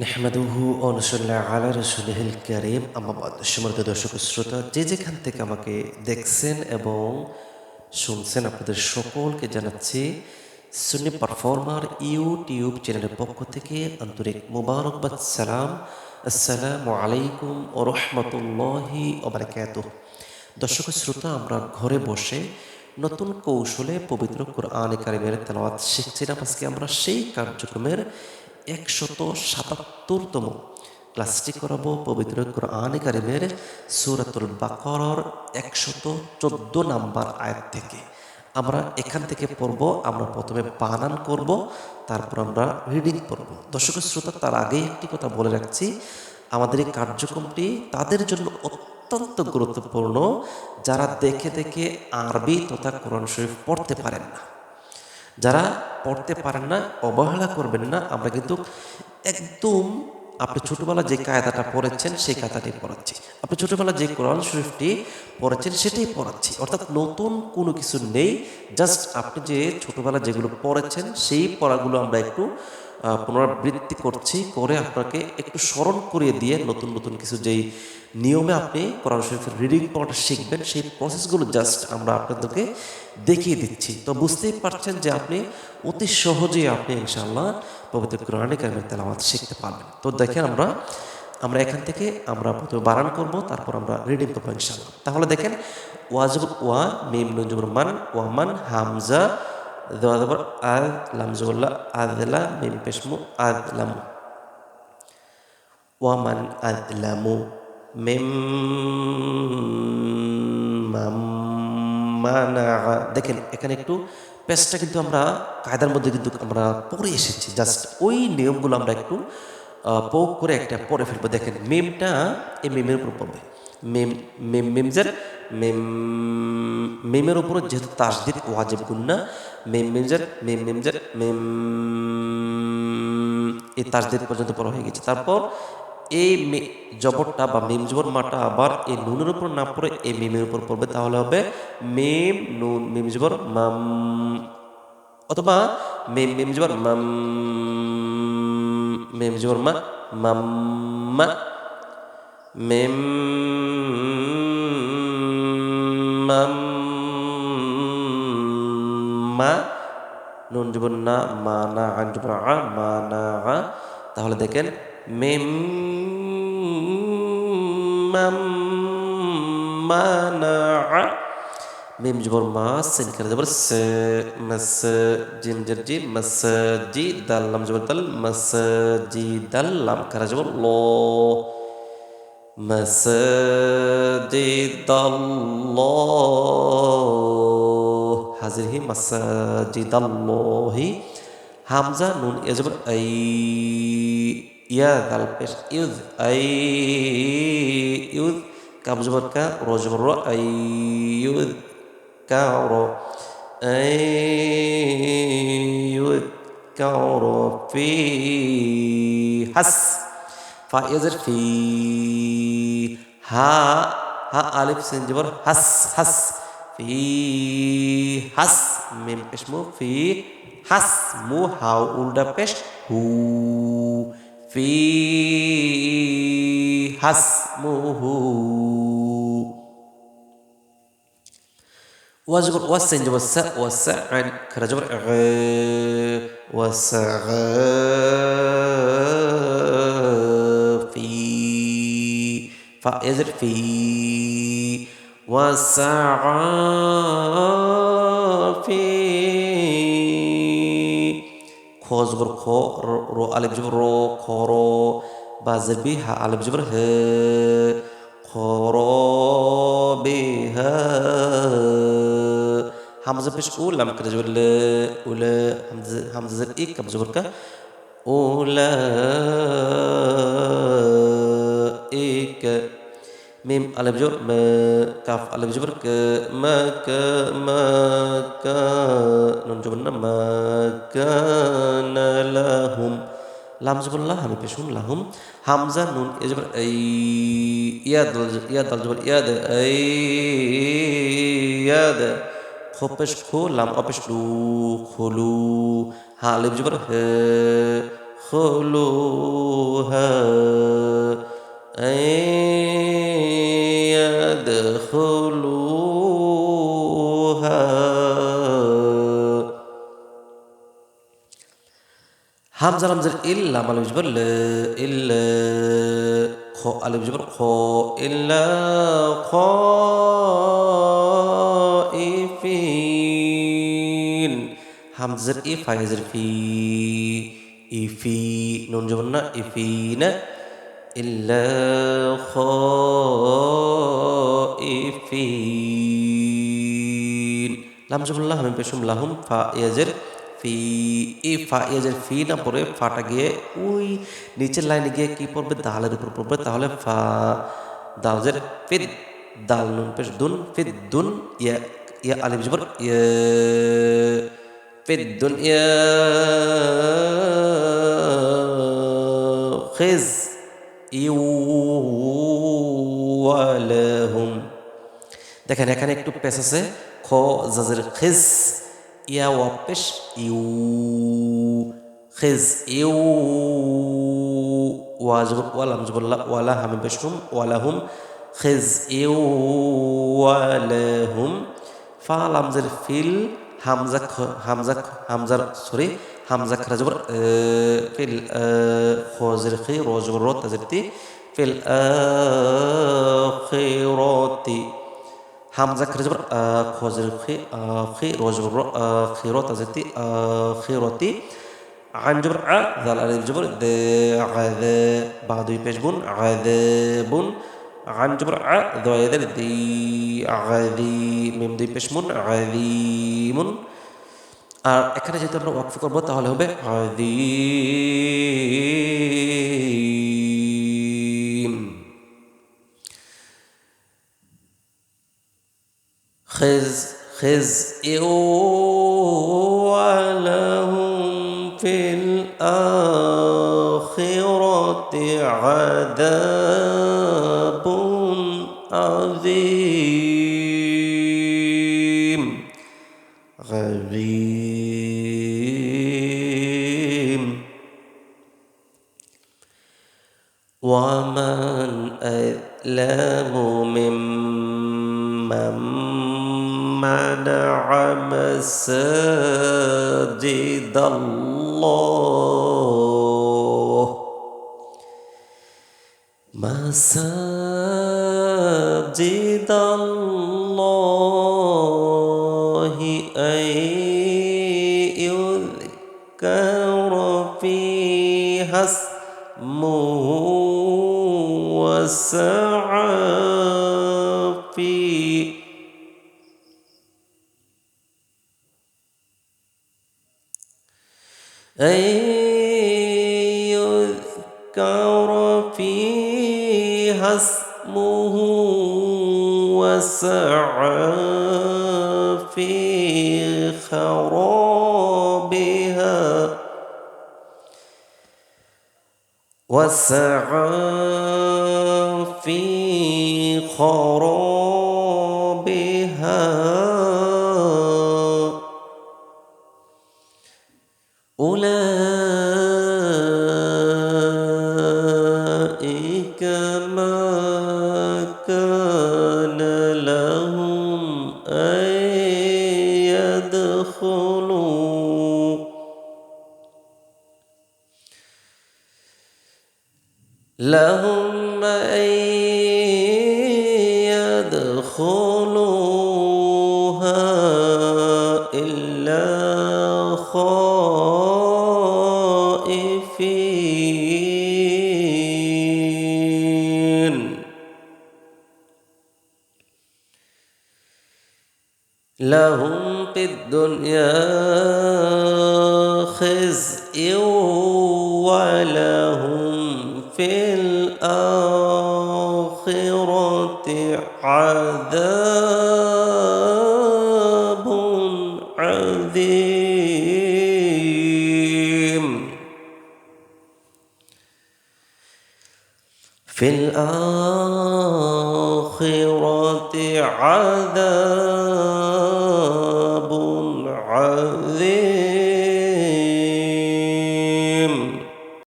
নেহমাদুহু ও নসল্লা আলা রসুলহিল করিম আমাবাদ। সম্মানিত দর্শক শ্রোতা, যে যেখান থেকে আমাকে দেখছেন এবং শুনছেন, আপনাদের সকলকে জানাচ্ছি সুন্নি পারফর্মার ইউটিউব চ্যানেলের পক্ষ থেকে আন্তরিক মুবারকবাদ সালাম। আসসালামু আলাইকুম ও রহমতুল্লাহি ওয়া বারাকাতুহু। দর্শক শ্রোতা, আমরা ঘরে বসে নতুন কৌশলে পবিত্র কোরআনে কারিমের তেলাওয়াত শিখছিলাম। আজকে আমরা সেই কার্যক্রমের 177তম ক্লাসটি করাবো পবিত্র কোরআনে কারিমের সূরাতুল বাকারার 114 নাম্বার আয়াত থেকে। আমরা এখান থেকে পড়ব। আমরা প্রথমে বানান করব, তারপর আমরা রিডিং পড়ব। দর্শক শ্রোতা, তার আগেই একটি কথা বলে রাখছি, আমাদের এই কার্যক্রমটি তাদের জন্য অত্যন্ত গুরুত্বপূর্ণ যারা দেখে দেখে আরবি তথা কোরআন শরীফ পড়তে পারেন না। যারা পড়তে পারেন না, অবহেলা করবেন না। আমরা কিন্তু একদম আপনি ছোটবেলা যে কায়দাটা পড়েছেন সেই কায়দাটাই পড়াচ্ছি। আপনি ছোটবেলা যে কোরআন শরীফটি পড়েছেন সেটাই পড়াচ্ছি, অর্থাৎ নতুন কোনো কিছু নেই। জাস্ট আপনি যে ছোটবেলা যেগুলো পড়েছেন সেই পড়াগুলো আমরা একটু পুনরাবৃত্তি করছি, করে আপনাকে একটু স্মরণ করিয়ে দিয়ে নতুন নতুন কিছু যেই নিয়মে আপনি কোরআন শরীফের রিডিং পড়াটা শিখবেন সেই প্রসেসগুলো জাস্ট আমরা আপনাদেরকে দেখিয়ে দিচ্ছি। তো বুঝতেই পারছেন যে আপনি অতি সহজেই আপনি ইনশাআল্লাহ পবিত্র কোরআনে কারিমের তেলাওয়াত শিখতে পারবেন। তো দেখেন, আমরা এখান থেকে আমরা প্রথমে বানান করব, তারপর আমরা রিডিং করবো ইনশাআল্লাহ। তাহলে দেখেন, ওয়াজব ওয়া, মিম নুন জবর মান, ওয়ামান, হামজা দোয়া জবর আদ, লাম জবর আদলা, মিম পেশমু আদলামু, ওয়ামান আদলামু, মিম মানা। দেখেন এখানে একটু পেজটা কিন্তু আমরা কায়দার মধ্যে কিন্তু আমরা পড়ে এসেছি, জাস্ট ওই নিয়মগুলো আমরা একটু পোক করে একটা পড়ে ফেলবো। দেখেন মিমটা এই মিমের উপর পড়বে। মিম মিম মিমজের মিম, মিমের উপর যেহেতু তাসদিদ ওয়াজিব গুন্না, মিম মিমজের মিম মিমজের মিম, এই তাসদিদ পর্যন্ত পড়া হয়ে গেছে। তারপর এই জবরটা বা মিম জবর মাটা আবার এই নুনের উপর না পড়ে এই মিমের উপর পড়বে, তাহলে হবে মিম নুন মিম জবর মাম, অথবা মিম মিম জবর মাম, মিম জবর মা, মাম্মা, মিম মাম্মা, নুন জবর না, মানা, আন জবর আ, মানা। তাহলে দেখেন মিম মানা, মিম জবর মা, সিন করে জবর সে, মাস, জিম জের জি, মাসজি, দাল লাম জবর দাল, মাসজিদাল, লাম খারা জবর ল, মাসজিদাল্লাহ, হাজির হি, মাসজিদাল্লাহি। হামজা নুন ইয়া জবর আই, ইয়া দাল পেশ ইউজ, আই ইউজ, কাব জবর কা, র জবর র, আই ইউজ কা র, আই ইউজ কা র, ফি হাস, ফা ইয়াজের ফি, হা, হা আলিফ সিন জবর হাস, হাস, ফি হাস, মিম পেশ মু, ফি হাস মু, হাউ উল্টা পেশ হু, ফি হাস মু হু। ওয়াজবর ওয়াসিন জবর সা, ওয়াসা আইন খারা জবর ওয়াসা, ফি ফা ইয়াজের ফি, ওয়াসা ফি, খ জবর খ, র আলিফ জবর র, খর, বা জের বি, হা আলিফ জবর হে, খর বিহা, হামজা পেশ উ, লাম করে জবর লে, উলে, হামজা জের ই, কাব জবর কা, উলা ইক, মিম আলিফ জবর মা, কাফ আলিফ জবর কা, মা কা, মা কা, নুন জবর না, মা কানা লাহুম, লাম জবর লা, হামি পেশুন লাহুম, হামজা নুন এ জবর আই, ইয়া দাল জবর ইয়াদ, আই ইয়াদ, খ পেশ খো, লাম অপেশ লু, খলু, হা আলিফ জবর হে, يدخلوها أن يدخلوها হামজা লামজের ইল্লা মানে বুঝবো ইল্লা খ আলিফ জবর খ ইল্লা খাইফিন হামজার ই ফাইজের ফি ইফি নুন জবর না ইফিনা ইল্লা খাইফিন লাম জবর লা হামিম পেশুম লাহুম ফা ইয়াজের ফি এই ফা ইয়াজের ফি না পড়ে ফাটা গিয়ে ওই নিচের লাইনে গিয়ে কি পড়বে দালের উপর পড়বে তাহলে ফা দালজের ফিদ দাল নুন পেশ দুন ফিদ দুন ইয়া ইয়া আলিফ জবর ইয়া ফিদ দুন ইয়া খিজ ইউ ওয়ালাহুম দেখেন এখানে একটু পেশ আছে খ জাজের খিজ ইয়া ওয়াপেশ ইউ খিজ ইউ ওয়াজবর ওয়ালাম জবরলা ওয়ালা হামিম পেশহুম ওয়ালাহুম খিজ ইউ ওয়ালাহুম ফা লামজের ফিল হামজার সরি হামজা খরা জবর ফিল খজের খি রজবর র তাজতি ফিল আখিরাতি হামজা খরা জবর খজের খি রজবর র আখিরাত তাজতি আখিরাতি عن جبر ع ذال ألف جبر ذ عذاب بعد يبشبون عذاب عن جبر ع ذو يدل ذي عذي ميم ذي يبشبون عظيم আর এখানে যেহেতু আমরা ওয়াকফ করব তাহলে হবে عظيم خز ولهم في الآخرة عذاب عظيم غريم ومن أظلم ممن منع مساجد الله مساجد الله أن يذكر فيها اسمه وسعى في أن يذكر فيها اسمه وسعى في خرابها وسعى في خرابها أولئك ما كان لهم أن يدخلوا لهم أن يدخلوها إلا خائفين لهم في الدنيا خزي ولهم في الآخرة عذاب عظيم في الآخرة عذاب